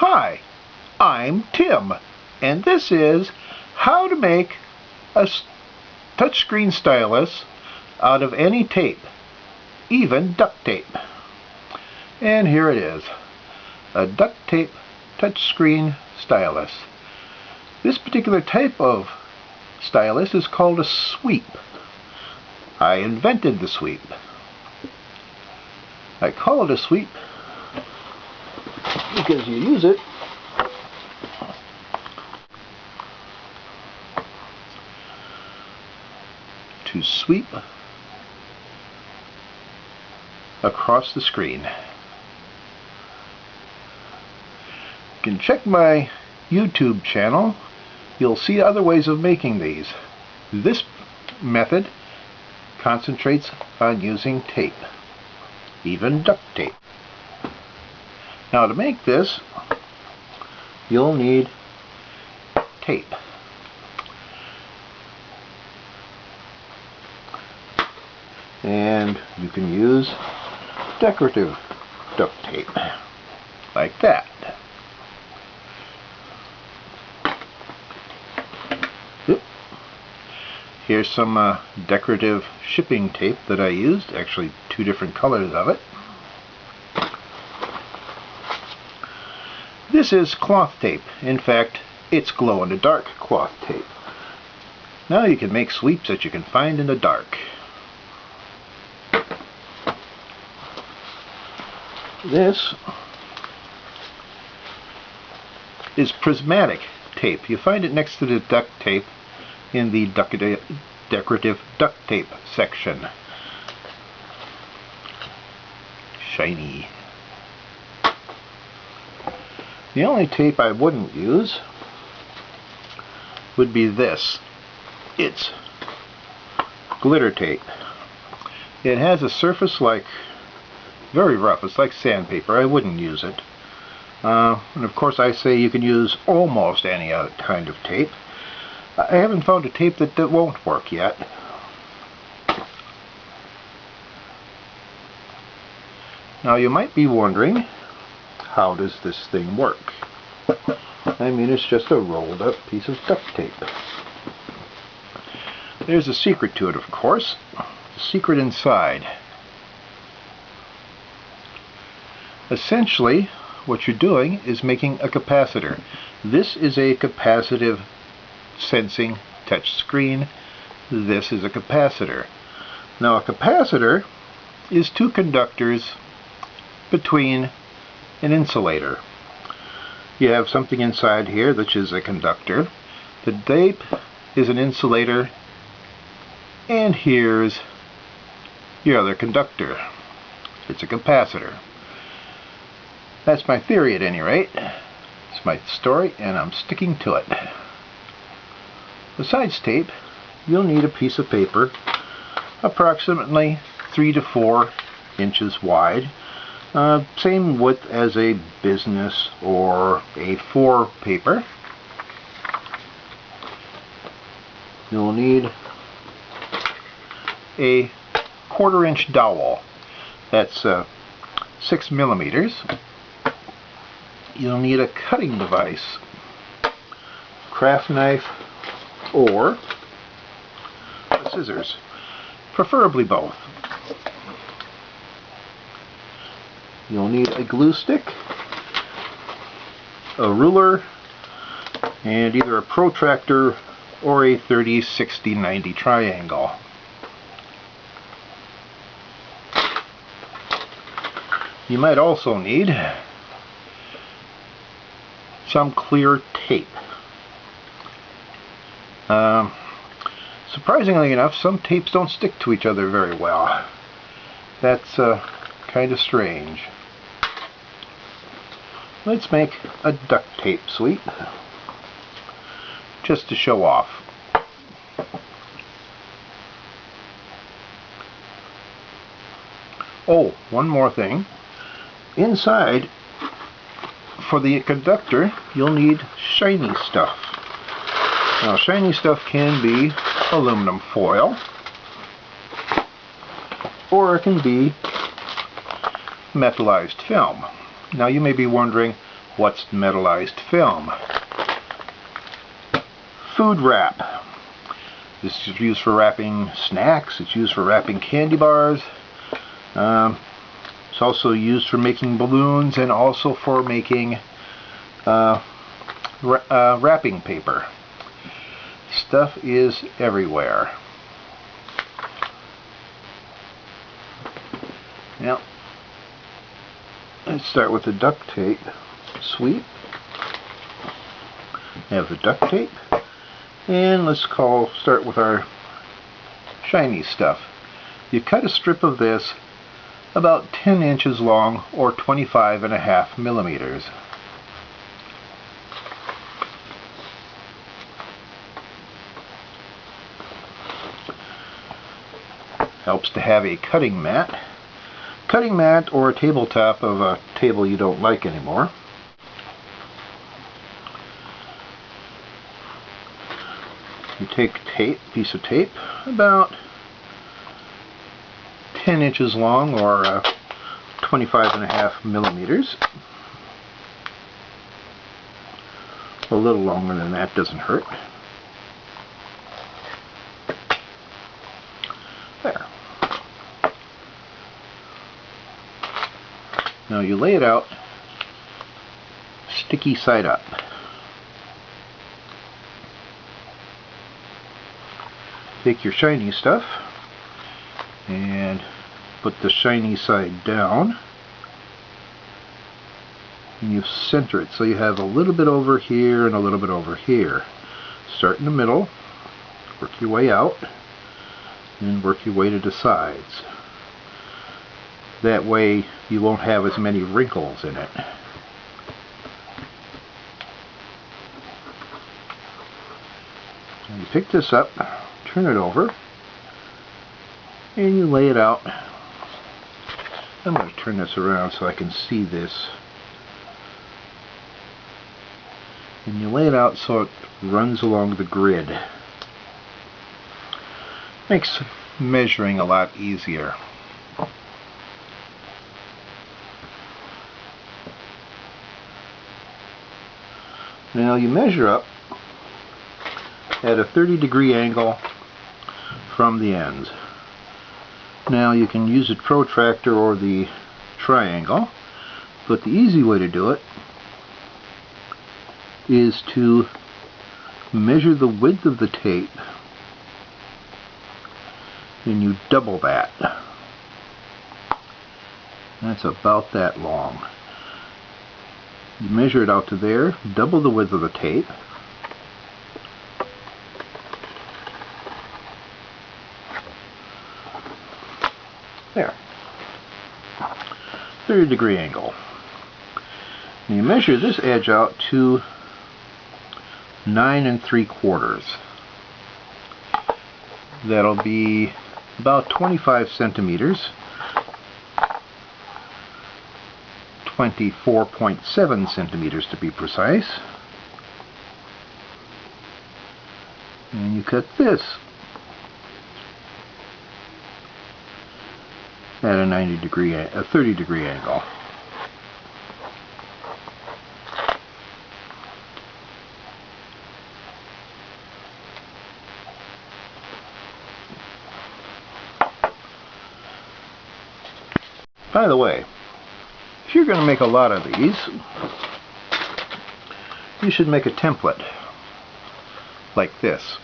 Hi, I'm Tim, and this is how to make a touchscreen stylus out of any tape, even duct tape. And here it is, a duct tape touchscreen stylus. This particular type of stylus is called a sweep. I invented the sweep. I call it a sweep because you use it to sweep across the screen. You can check my YouTube channel. You'll see other ways of making these. This method concentrates on using tape, even duct tape. Now to make this, you'll need tape. And you can use decorative duct tape, like that. Here's some decorative shipping tape that I used, actually 2 different colors of it. This is cloth tape. In fact, it's glow-in-the-dark cloth tape. Now you can make sweeps that you can find in the dark. This is prismatic tape. You find it next to the duct tape in the decorative duct tape section. Shiny. The only tape I wouldn't use would be this. It's glitter tape. It has a surface like very rough. It's like sandpaper. I wouldn't use it. And of course I say you can use almost any other kind of tape. I haven't found a tape that won't work yet. Now you might be wondering, how does this thing work? I mean, it's just a rolled up piece of duct tape. There's a secret to it, of course. The secret inside. Essentially, what you're doing is making a capacitor. This is a capacitive sensing touch screen. This is a capacitor. Now a capacitor is 2 conductors between an insulator. You have something inside here which is a conductor. The tape is an insulator, and here's your other conductor. It's a capacitor. That's my theory at any rate. It's my story and I'm sticking to it. Besides tape, you'll need a piece of paper approximately 3 to 4 inches wide. Same width as a business or A4 paper. You'll need a 1/4 inch dowel. That's 6 millimeters. You'll need a cutting device, craft knife, or scissors, preferably both. You'll need a glue stick, a ruler, and either a protractor or a 30, 60, 90 triangle. You might also need some clear tape. Surprisingly enough, some tapes don't stick to each other very well. That's kind of strange. Let's make a duct tape sweep just to show off. Oh, one more thing. Inside, for the conductor, you'll need shiny stuff. Now, shiny stuff can be aluminum foil, or it can be metallized film. Now you may be wondering, What's metallized film? Food wrap. This is used for wrapping snacks. It's used for wrapping candy bars. It's also used for making balloons and also for making wrapping paper. Stuff is everywhere. Now, let's start with the duct tape sweep. Have the duct tape, and let's start with our shiny stuff. You cut a strip of this about 10 inches long or 25.5 millimeters. Helps to have a cutting mat or a tabletop of a table you don't like anymore. You take a piece of tape about 10 inches long or 25.5 millimeters. A little longer than that doesn't hurt. There. Now you lay it out sticky side up. Take your shiny stuff and put the shiny side down, and you center it so you have a little bit over here and a little bit over here. Start in the middle, work your way out, and work your way to the sides. That way you won't have as many wrinkles in it. And you pick this up, turn it over, and you lay it out. I'm going to turn this around so I can see this. And you lay it out so it runs along the grid. Makes measuring a lot easier. Now you measure up at a 30-degree angle from the ends. Now you can use a protractor or the triangle, but the easy way to do it is to measure the width of the tape, and you double that. That's about that long. You measure it out to there, double the width of the tape, there, 30-degree angle. And you measure this edge out to 9 3/4. That'll be about 25 centimeters, 24.7 centimeters to be precise. And you cut this at a 30-degree angle. By the way, if you're going to make a lot of these, you should make a template like this.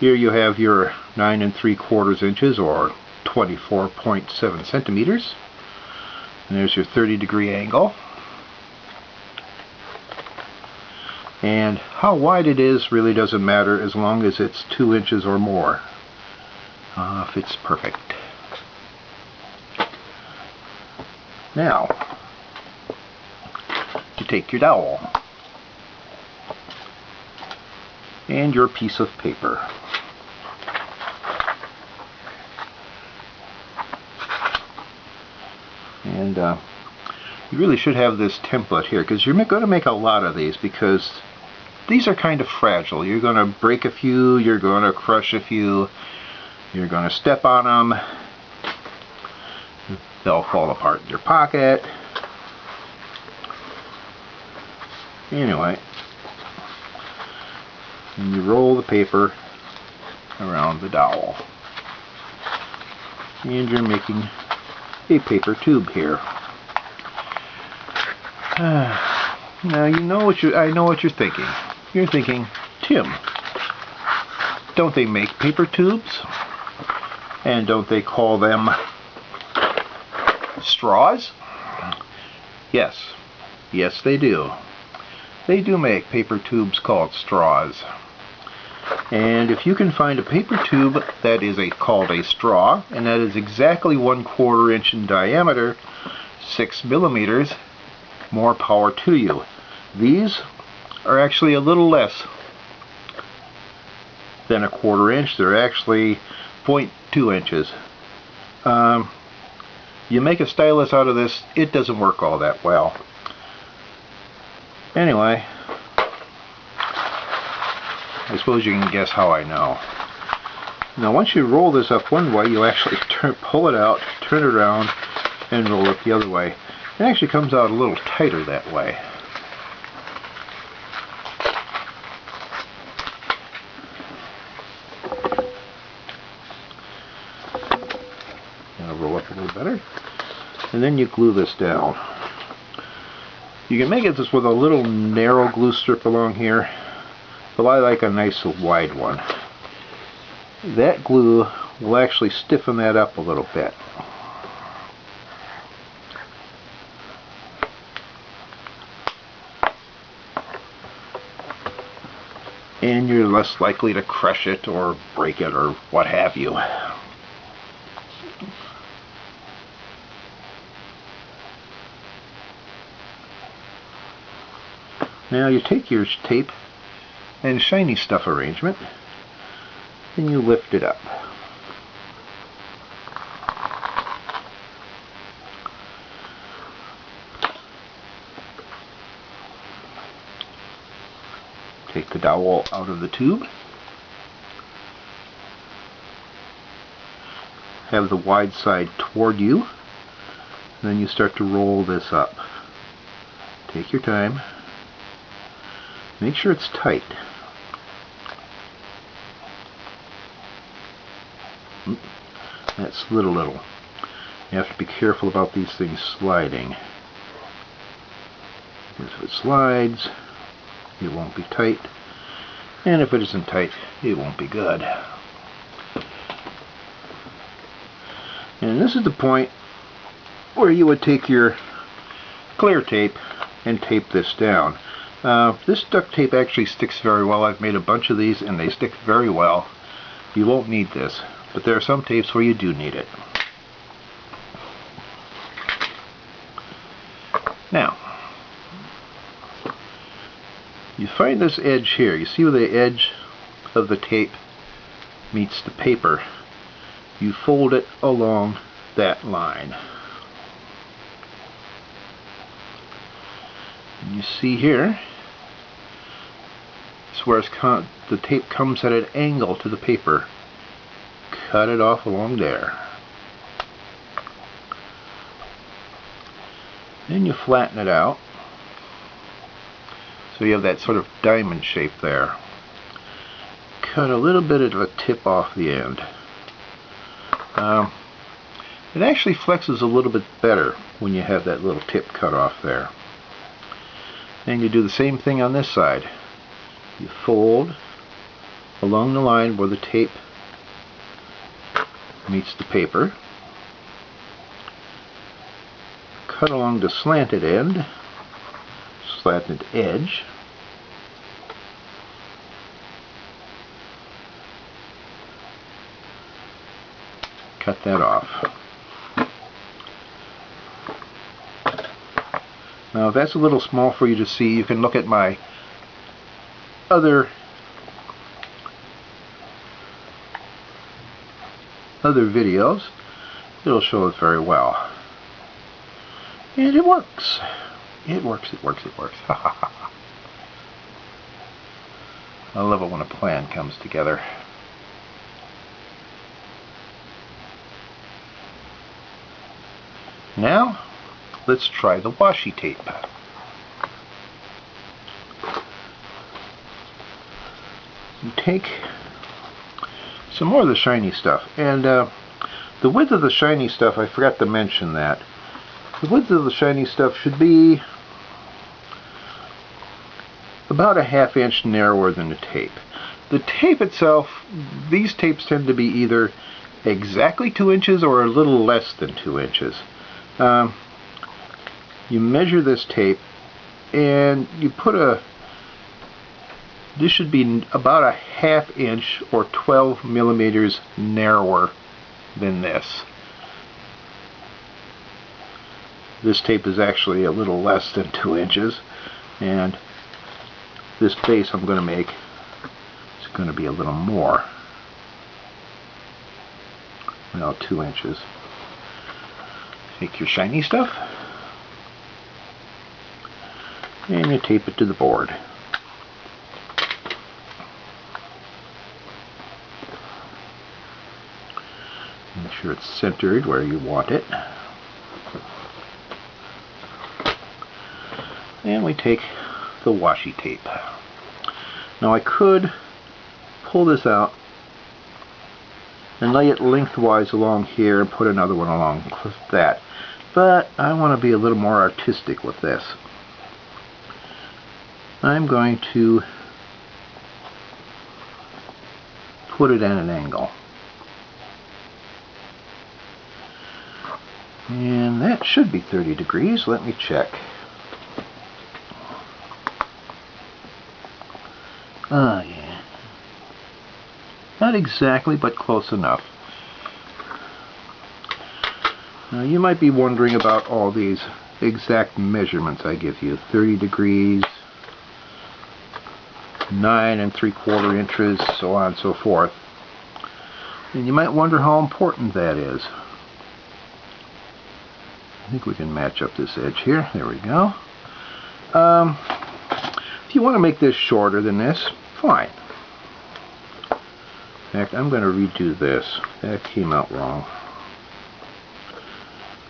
Here you have your 9 3/4 inches or 24.7 centimeters. And there's your 30-degree angle. And how wide it is really doesn't matter as long as it's 2 inches or more. Fits perfect. Now, you take your dowel and your piece of paper. And you really should have this template here, because you're going to make a lot of these, because these are kind of fragile. You're going to break a few, you're going to crush a few, you're going to step on them, they'll fall apart in your pocket. Anyway, and you roll the paper around the dowel. And you're making a paper tube here. Now you know what I know what you're thinking. You're thinking, Tim, don't they make paper tubes? And don't they call them straws? Yes. Yes, they do. They do make paper tubes called straws. And if you can find a paper tube that is called a straw, and that is exactly 1/4 inch in diameter, 6 millimeters, more power to you. These are actually a little less than 1/4 inch. They're actually 0.2 inches. You make a stylus out of this, it doesn't work all that well. Anyway, I suppose you can guess how I know. Now once you roll this up one way, you actually pull it out, turn it around, and roll it the other way. It actually comes out a little tighter that way. Now roll up a little better. And then you glue this down. You can make it just with a little narrow glue strip along here, but I like a nice wide one. That glue will actually stiffen that up a little bit. And you're less likely to crush it or break it or what have you. Now you take your tape and shiny stuff arrangement and you lift it up. Take the dowel out of the tube. Have the wide side toward you. And then you start to roll this up. Take your time. Make sure it's tight. That slid a little. You have to be careful about these things sliding. Because if it slides, it won't be tight. And if it isn't tight, it won't be good. And this is the point where you would take your clear tape and tape this down. This duct tape actually sticks very well. I've made a bunch of these and they stick very well. You won't need this, but there are some tapes where you do need it. Now, you find this edge here. You see where the edge of the tape meets the paper. You fold it along that line. And you see here, it's where the tape comes at an angle to the paper. Cut it off along there. Then you flatten it out. So you have that sort of diamond shape there. Cut a little bit of a tip off the end. It actually flexes a little bit better when you have that little tip cut off there. And you do the same thing on this side. You fold along the line where the tape meets the paper. Cut along the slanted end, slanted edge. Cut that off. Now if that's a little small for you to see, you can look at my other videos. It'll show it very well. And it works. It works, it works, it works. I love it when a plan comes together. Now, let's try the washi tape. you take some more of the shiny stuff, and the width of the shiny stuff, I forgot to mention that. The width of the shiny stuff should be about a ½ inch narrower than the tape. The tape itself, these tapes tend to be either exactly 2 inches or a little less than 2 inches. You measure this tape and you put this should be about a ½ inch or 12 millimeters narrower than this. This tape is actually a little less than 2 inches, and this base I'm going to make is going to be a little more. Well, 2 inches. Take your shiny stuff and you tape it to the board. Make sure it's centered where you want it. And we take the washi tape. Now I could pull this out and lay it lengthwise along here and put another one along that, but I want to be a little more artistic with this. I'm going to put it at an angle, and that should be 30 degrees. Let me check. Oh yeah, not exactly, but close enough. Now you might be wondering about all these exact measurements I give you. 30 degrees, 9 3/4 inches, so on and so forth. And you might wonder how important that is. I think we can match up this edge here. There we go. If you want to make this shorter than this, fine. In fact, I'm going to redo this. That came out wrong.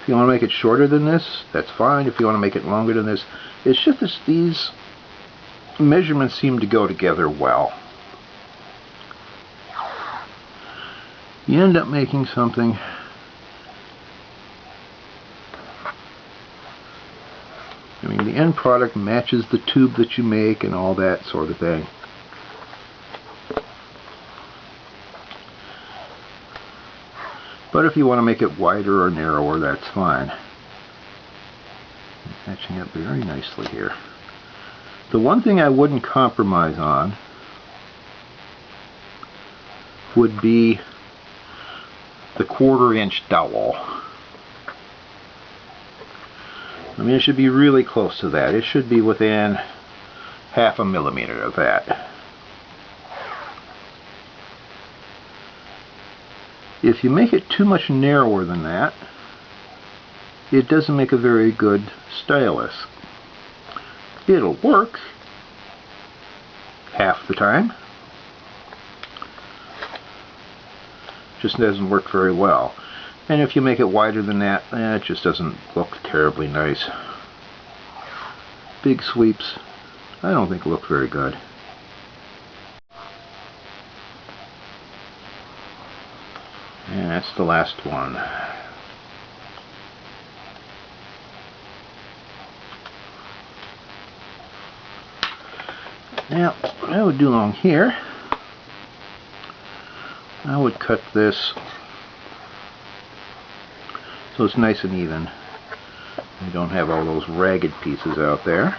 If you want to make it shorter than this, that's fine. If you want to make it longer than this, it's just that these measurements seem to go together well. You end up making something the end product matches the tube that you make and all that sort of thing. But if you want to make it wider or narrower, that's fine. Matching up very nicely here. The one thing I wouldn't compromise on would be the 1/4 inch dowel. I mean, it should be really close to that. It should be within ½ millimeter of that. If you make it too much narrower than that, it doesn't make a very good stylus. It'll work half the time, just doesn't work very well. And if you make it wider than that, it just doesn't look terribly nice. Big sweeps, I don't think look very good. And that's the last one. Now, what I would do along here, I would cut this so it's nice and even. You don't have all those ragged pieces out there.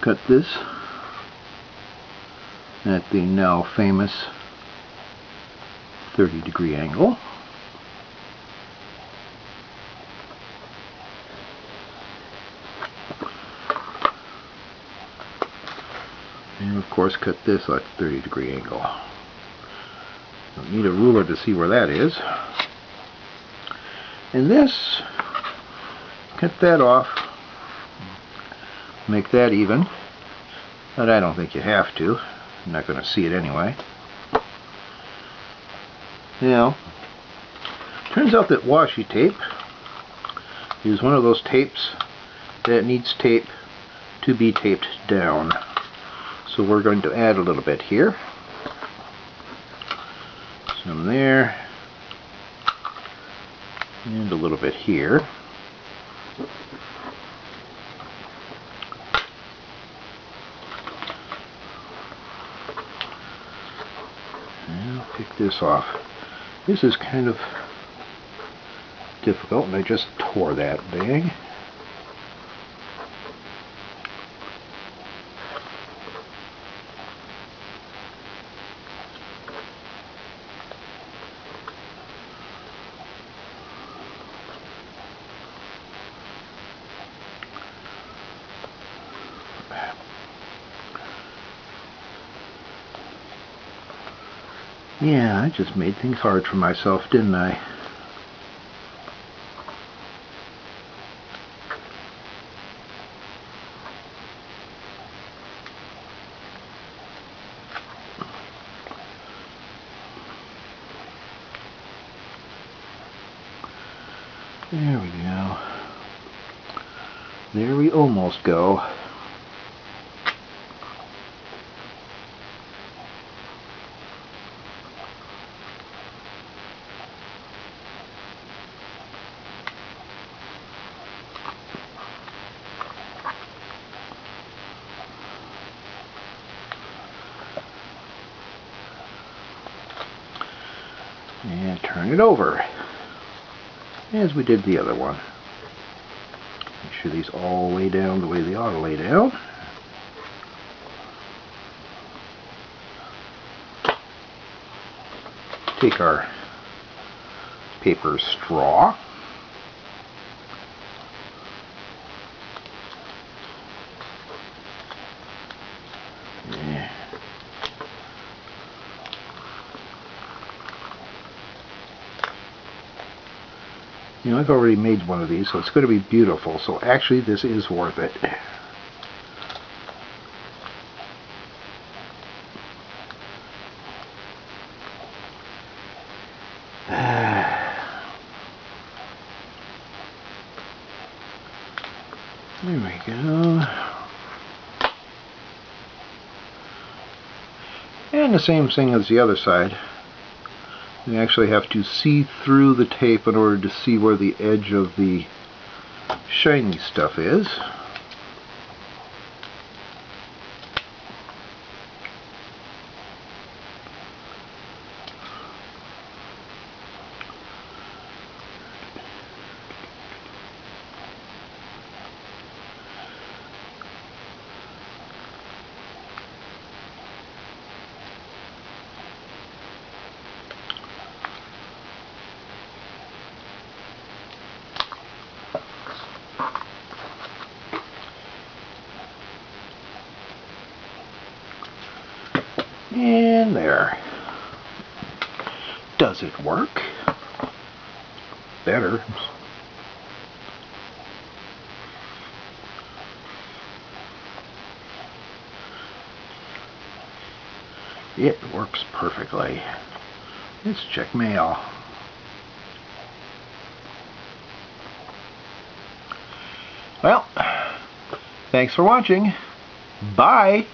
Cut this at the now famous 30-degree angle. And of course cut this at 30-degree angle. Don't need a ruler to see where that is. And this, cut that off, make that even, but I don't think you have to. I'm not going to see it anyway. Now, turns out that washi tape is one of those tapes that needs tape to be taped down. So we're going to add a little bit here. Some there. And a little bit here. And I'll pick this off. This is kind of difficult, and I just tore that bag. Yeah, I just made things hard for myself, didn't I? There we go. There we almost go. And turn it over, as we did the other one. Make sure these all lay down the way they ought to lay down. Take our paper straw. Yeah. You know, I've already made one of these, so it's going to be beautiful. So actually, this is worth it. There we go. And the same thing as the other side. You actually have to see through the tape in order to see where the edge of the shiny stuff is. And there. Does it work? Better. It works perfectly. Let's check mail. Well, thanks for watching. Bye.